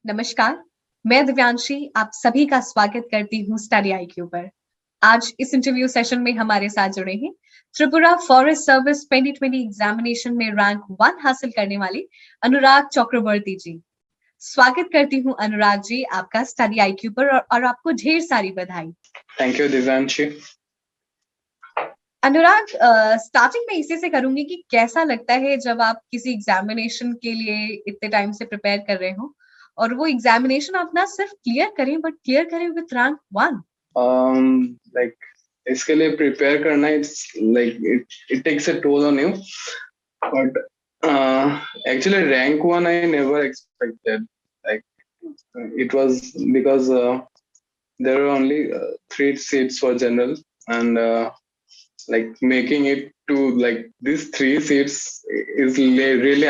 नमस्कार, मैं दिव्यांशी आप सभी का स्वागत करती हूँ स्टडी आईक्यू पर। आज इस इंटरव्यू सेशन में हमारे साथ जुड़े हैं त्रिपुरा फॉरेस्ट सर्विस 2020 एग्जामिनेशन में रैंक 1 हासिल करने वाले अनुराग चक्रवर्ती जी। स्वागत करती हूँ अनुराग जी आपका स्टडी आईक्यू पर और आपको ढेर सारी बधाई। Thank you Divyanshi. Anurag, starting में इसी से करूंगी कि कैसा लगता है जब आप किसी एग्जामिनेशन के लिए इतने टाइम से प्रिपेयर कर रहे हो और वो एग्जामिनेशन आप ना सिर्फ क्लियर करें बट क्लियर करें विद रैंक 1। लाइक इसके लिए प्रिपेयर करना it's like it takes a toll on you, but actually rank 1 I never expected. Like it was because there were only 3 seats for general, and like making it to like these 3 seats is really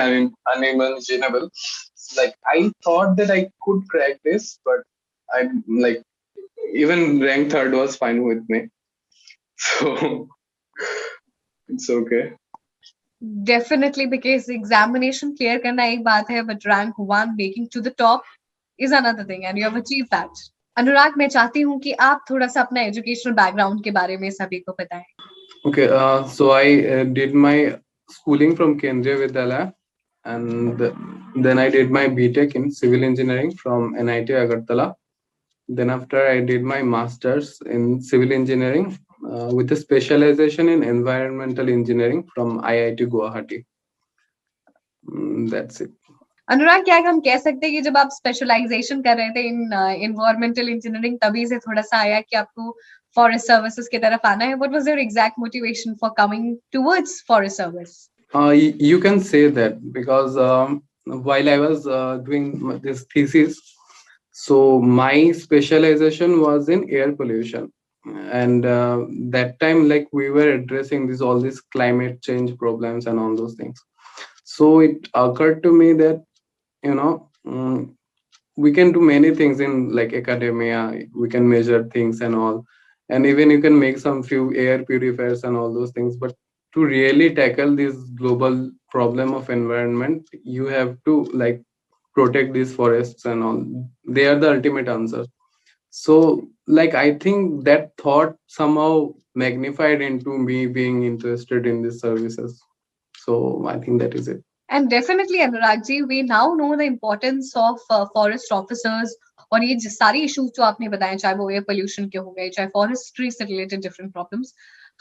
unimaginable. Like I thought that I could crack this, but I like even rank 3rd was fine with me, so it's okay. Definitely because examination clear करना एक बात है but rank 1 making to the top is another thing and you have achieve that. Anurag, मैं चाहती हूँ कि आप थोड़ा सा अपना एजुकेशनल बैकग्राउंड के बारे में सभी को बताएं। Okay, so I did my schooling from Kendriya Vidyalaya, and then I did my BTech in civil engineering from NIT Agartala. Then after I did my master's in civil engineering with a specialization in environmental engineering from IIT Guwahati. That's it. अनुराग, क्या हम कह सकते हैं कि जब आप specialisation कर रहे थे इन एनवायरमेंटल इंजीनियरिंग तभी से थोड़ा सा आया कि आपको फॉरेस्ट सर्विसेज की तरफ आना है? What was your exact motivation for coming towards forest service? You can say that because while I was doing this thesis, so my specialization was in air pollution, and that time like we were addressing all these climate change problems and all those things. So it occurred to me that we can do many things in like academia. We can measure things and all, and even you can make some few air purifiers and all those things, but to really tackle this global problem of environment, you have to like protect these forests and all. They are the ultimate answer. So like I think that thought somehow magnified into me being interested in these services. So I think that is it. And definitely, Anurag ji, we now know the importance of forest officers और ये सारी issues जो आपने बताए, चाहे वो air pollution के हो गए, चाहे फॉरेस्ट्री से related different problems,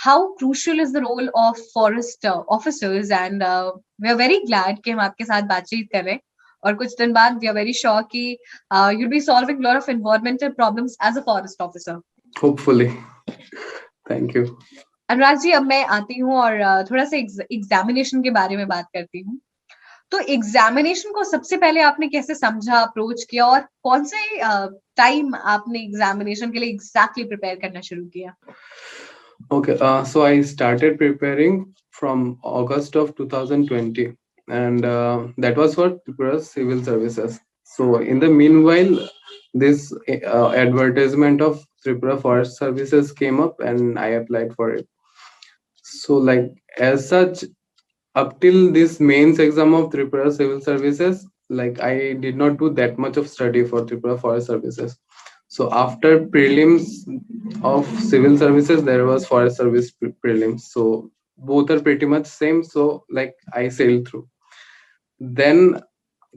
how crucial is the role of forest officers and we are very glad कि हम आपके साथ बातचीत कर रहे हैं और कुछ दिन बाद वी आर वेरी श्योर कि you'll be solving a lot of environmental problems as a forest officer. Hopefully. Thank you. Anurag ji, अब मैं आती हूँ और थोड़ा सा एग्जामिनेशन के बारे में बात करती हूँ। तो एग्जामिनेशन को सबसे पहले आपने कैसे समझा, अप्रोच किया और कौन से टाइम आपने एग्जामिनेशन के लिए एग्जैक्टली प्रिपेयर करना शुरू किया? Okay, so I started preparing from August of 2020, and that was for Tripura Civil Services. So in the meanwhile, this advertisement of Tripura Forest Services came up, and I applied for it. So like as such, up till this mains exam of Tripura Civil Services, like I did not do that much of study for Tripura Forest Services. So after prelims of civil services, there was forest service prelims. So both are pretty much same. So like I sailed through. Then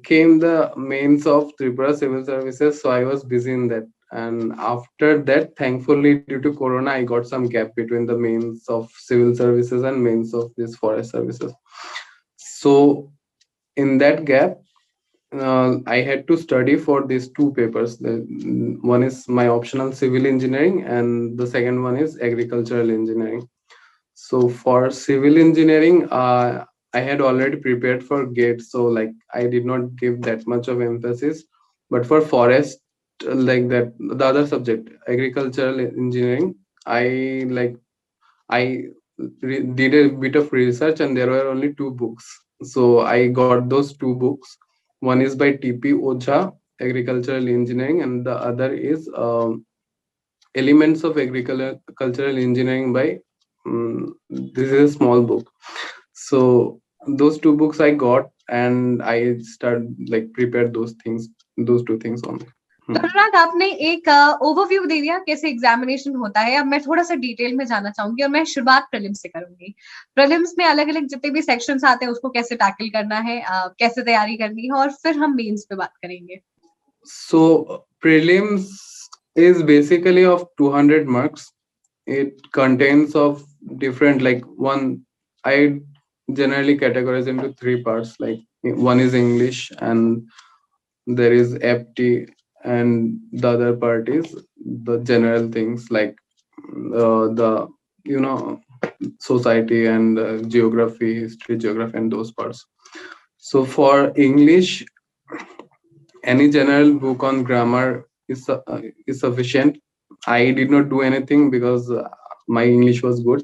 came the mains of Tripura Civil Services. So I was busy in that. And after that, thankfully, due to Corona, I got some gap between the mains of civil services and mains of these forest services. So in that gap, I had to study for these 2 papers. One is my optional civil engineering, and the second one is agricultural engineering. So for civil engineering, I had already prepared for GATE, so like I did not give that much of emphasis. But for forest, like that, the other subject, agricultural engineering, I did a bit of research, and there were only 2 books. So I got those 2 books. One is by TP Ocha, Agricultural Engineering, and the other is Elements of Agricultural Engineering by this is a small book. So those 2 books I got, and I started like prepared those things. those two things only. तो अनुराग, आपने एक overview दे दिया कैसे examination होता है. अब मैं थोड़ा सा डिटेल में जानना चाहूंगी और मैं शुरुआत प्रीलिम्स से करूंगी. प्रीलिम्स में अलग अलग जितने भी सेक्शंस आते हैं उसको कैसे टैकल करना है, कैसे तैयारी करनी है, और फिर हम मेंस पे बात करेंगे. So prelims is basically of 200 marks. It contains of different, like one, I generally categorize into three parts. Like one is English, and there is FT, and the other part is the general things like the you know society and geography, history, geography, and those parts. So for English, any general book on grammar is sufficient. I did not do anything because my English was good.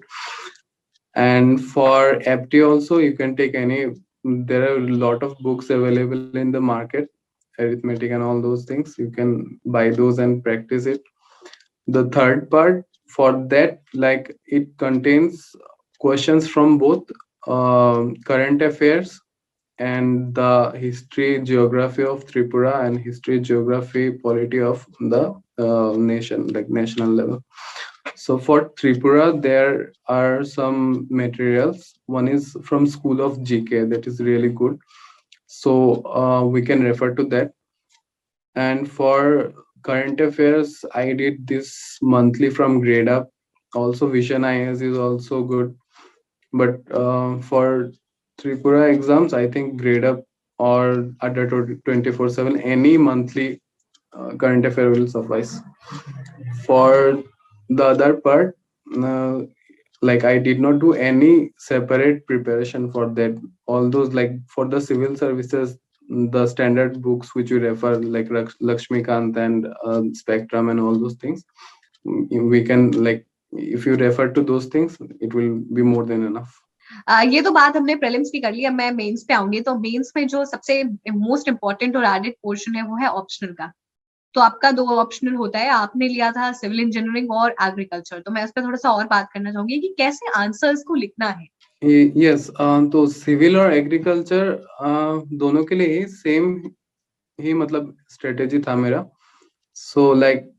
And for FT also, you can take any. There are a lot of books available in the market, arithmetic and all those things. You can buy those and practice it. The third part, for that, like, it contains questions from both current affairs and the history geography of Tripura and history geography polity of the nation, like national level. So for Tripura, there are some materials. One is from School of GK, that is really good. So we can refer to that. And for current affairs, I did this monthly from Grade Up. Also, Vision IAS is also good. But for Tripura exams, I think Grade Up or Adda 24/7, any monthly current affair will suffice. For the other part, uh, like, I did not do any separate preparation for that. All those, like for the civil services, the standard books which you refer, like Lakshmikant and Spectrum and all those things, we can, like, if you refer to those things, it will be more than enough. ये तो बात हमने prelims की कर ली. अब मैं mains पे आऊंगी. तो मेंस में जो सबसे मोस्ट इंपॉर्टेंट और एडेड पोर्शन है वो है ऑप्शनल का. तो आपका दो ऑप्शनल होता है. आपने लिया था सिविल इंजीनियरिंग और एग्रीकल्चर. तो मैं उस पर थोड़ा सा और बात करना चाहूंगी कि कैसे आंसर्स को लिखना है. यस, तो सिविल और एग्रीकल्चर दोनों के लिए सेम ही मतलब स्ट्रेटेजी था मेरा. So like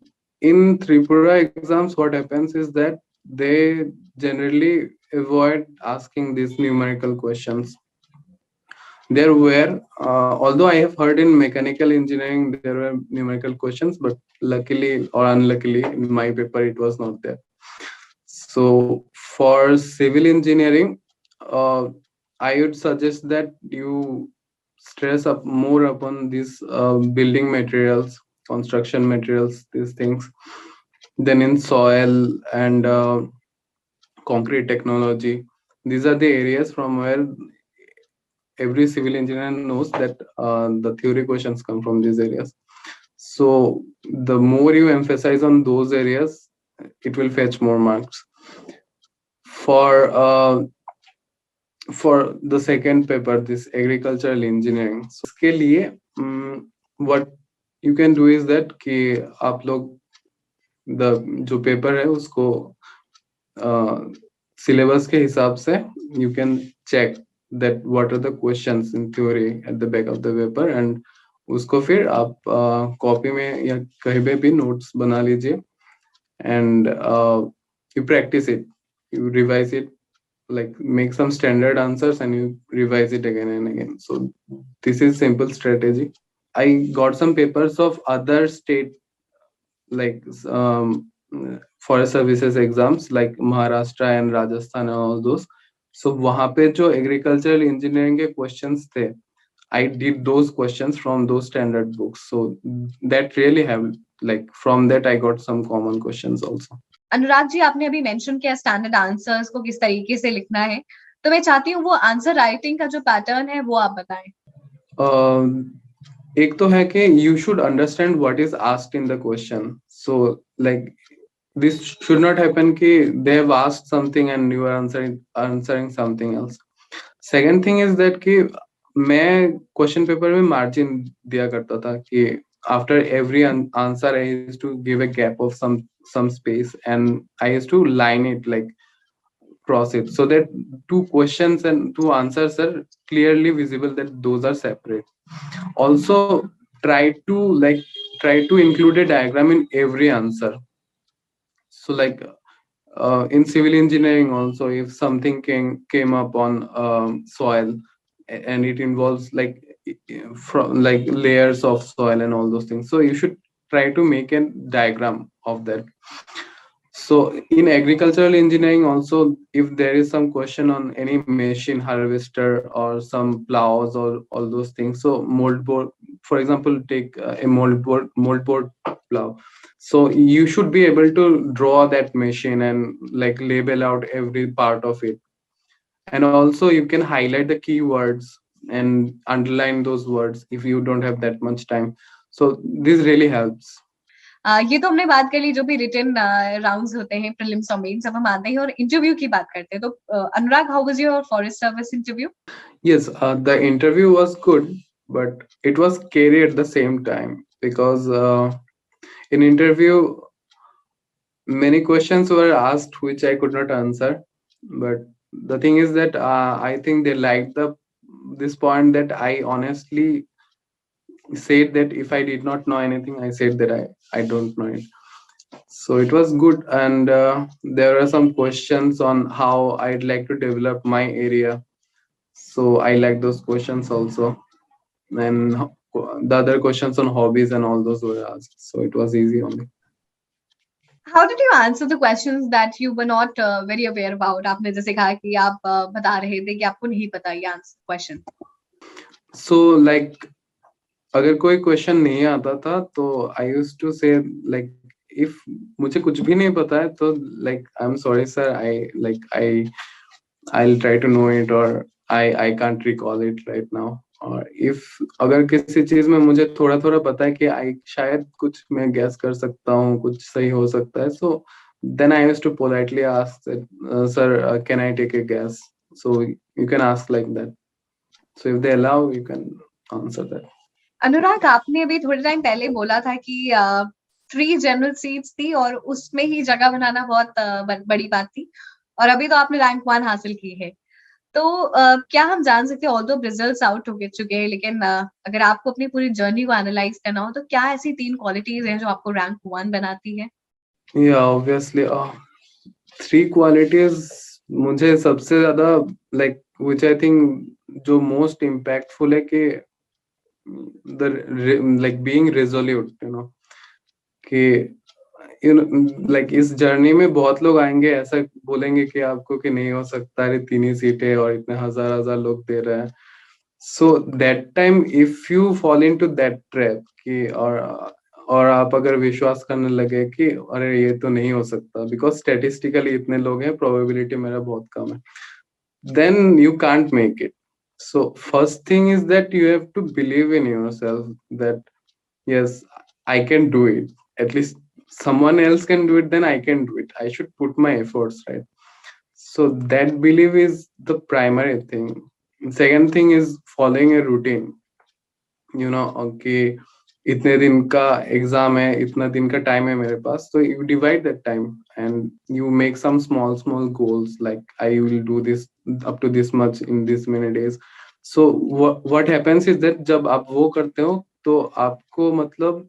in Tripura exams, what happens is that they generally avoid asking these numerical questions. There were, although I have heard in mechanical engineering there were numerical questions, but luckily or unluckily in my paper it was not there. So for civil engineering, I would suggest that you stress up more upon these building materials, construction materials, these things. Then in soil and concrete technology, these are the areas from where every civil engineer knows that the theory questions come from these areas. So the more you emphasize on those areas, it will fetch more marks. For the second paper, this agricultural engineering, so इसके लिए what you can do is that कि आप लोग जो paper है उसको syllabus के हिसाब से you can check that what are the questions in theory at the back of the paper, and उसको फिर आप कॉपी में या कहीं पे भी नोट्स बना लीजिए, and you practice it, you revise it, like make some standard answers and you revise it again and again. So this is simple strategy. I got some papers of other state, like forest services exams like Maharashtra and Rajasthan and all those. So वहाँ पे जो agricultural engineering के questions थे, I did those questions from those standard books. So that really helped. Like from that I got some common questions also. Anurag ji, आपने अभी mention किया standard answers को किस तरीके से लिखना है. तो मैं चाहती हूँ वो आंसर राइटिंग का जो पैटर्न है वो आप बताएं. एक तो है कि you should understand what is asked in the question. So like this should not happen कि they have asked something and you are answering something else. Second thing is that कि मैं क्वेश्चन पेपर में margin दिया करता था कि after every answer I used to give a gap of some space and I used to line it, like cross it, so that two questions and two answers are clearly visible, that those are separate. Also try to include a diagram in every answer. So like in civil engineering also, if something came up on soil, and it involves like from like layers of soil and all those things, so you should try to make a diagram of that. So in agricultural engineering also, if there is some question on any machine, harvester or some plows or all those things, so mold board, for example, take a mold board plow. So you should be able to draw that machine and like label out every part of it. And also you can highlight the keywords and underline those words if you don't have that much time. So this really helps. ये तो हमने बात कर ली जो भी written rounds होते हैं, prelims और मेंस, अब हम आते हैं और इंटरव्यू की बात करते हैं. तो Anurag, how was your forest service interview? Yes, the interview was good, but it was scary at the same time because in interview many questions were asked which I could not answer. But the thing is that I think they liked the this point that I honestly said that if I did not know anything, I said that I don't know it. So it was good, and there are some questions on how I'd like to develop my area. So I like those questions also. And the other questions on hobbies and all those were asked, so it was easy only. How did you answer the questions that you were not very aware about? आपने जैसे कहा कि आप बता रहे थे कि आपको नहीं पता ये आंसर क्वेश्चन. So like अगर कोई क्वेश्चन नहीं आता था तो I used to say like if मुझे कुछ भी नहीं पता है तो like I am sorry sir, I will try to know it, और I can't recall it right now. और इफ अगर किसी चीज में मुझे थोड़ा थोड़ा पता है कि आई शायद कुछ मैं गैस कर सकता हूँ, कुछ सही हो सकता है, so then I used to politely ask sir can I take a guess. So you can ask like that. So if they allow you can answer that. Anurag, आपने अभी थोड़े टाइम पहले बोला था कि 3 जनरल सीट्स थी और उसमें ही जगह बनाना बहुत बड़ी बात थी, और अभी तो आपने रैंक 1 हासिल की है. तो क्या हम जान सकते हैं, ऑल्दो रिजल्ट्स आउट हो चुके हैं, लेकिन अगर आपको अपनी पूरी जर्नी को एनालाइज करना हो तो क्या ऐसी 3 क्वालिटीज हैं जो आपको रैंक 1 बनाती है? या ऑब्वियसली 3 क्वालिटीज मुझे सबसे ज्यादा लाइक व्हिच आई थिंक जो मोस्ट इम्पैक्टफुल है कि the like being resolute, you know, कि you know, like इस जर्नी में बहुत लोग आएंगे ऐसा बोलेंगे कि आपको कि नहीं हो सकता, अरे 3 ही सीटें और इतने हजार हजार लोग दे रहे हैं. So that time if you fall into that trap कि और आप अगर विश्वास करने लगे कि अरे ये तो नहीं हो सकता बिकॉज स्टैटिस्टिकली इतने लोग हैं, प्रोबेबिलिटी मेरा बहुत कम है, then you can't make it. So first thing is that you have to believe in yourself that yes, I can do it. At least someone else can do it, then I can do it. I should put my efforts, right? So that belief is the primary thing. Second thing is following a routine. You know, okay, इतने दिन का exam है, इतना दिन का time है मेरे पास, तो you divide that time and you make some small small goals like I will do this up to this much in this many days. So what happens is that जब आप वो करते हो तो आपको मतलब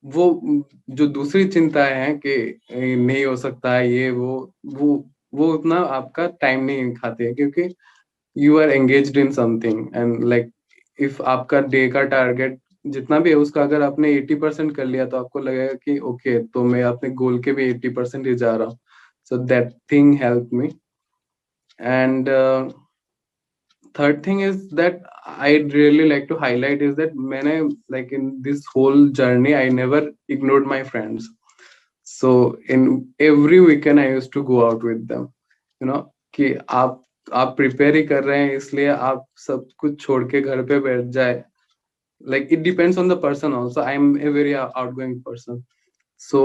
वो जो दूसरी चिंताएं हैं कि नहीं हो सकता है ये वो उतना आपका टाइम नहीं खाते हैं क्योंकि you are engaged in something. And like if आपका डे का टारगेट जितना भी है उसका अगर आपने 80% कर लिया तो आपको लगेगा कि ओके तो मैं अपने गोल के भी 80% ही जा रहा हूँ. So that thing help me. And third thing is that I'd really like to highlight is that मैंने like in this whole journey I never ignored my friends. So in every weekend I used to go out with them. You know कि आप prepare ही कर रहे हैं इसलिए आप सब कुछ छोड़ के घर पे बैठ जाए. Like it depends on the person also. I'm a very outgoing person. So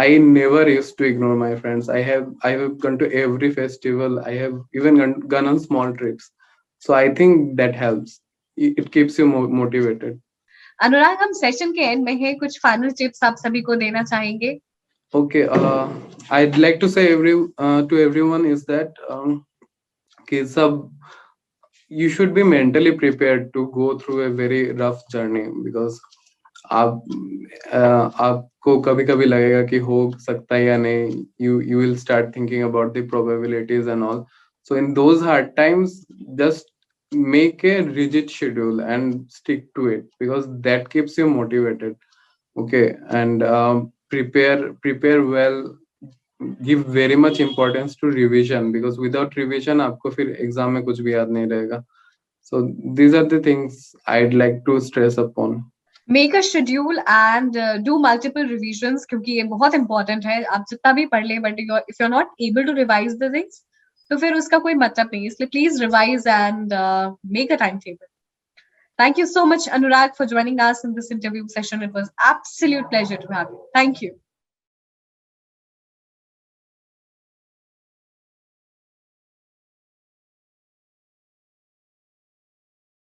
I never used to ignore my friends. I have gone to every festival. I have even gone on small trips. So I think that helps. It keeps you motivated. अनुराग, हम session के and में है, कुछ final tips आप सभी को देना चाहेंगे? Okay, I'd like to say to everyone is that कि सब you should be mentally prepared to go through a very rough journey, because आप आपको कभी कभी लगेगा कि हो सकता है या नहीं, you will start thinking about the probabilities and all. So in those hard times, just make a rigid schedule and stick to it, because that keeps you motivated. Okay, and prepare well. Give very much importance to revision, because without revision आपको फिर exam में कुछ भी याद नहीं रहेगा. So these are the things I'd like to stress upon. Make a schedule and do multiple revisions, क्योंकि ये बहुत इंपॉर्टेंट है. आप जितना भी पढ़ लें, but if you are not able to revise the things, तो फिर उसका कोई मतलब नहीं. इसलिए please revise and make a time table. Thank you so much, Anurag, for joining us in this interview session. It was absolute pleasure to have you. Thank you.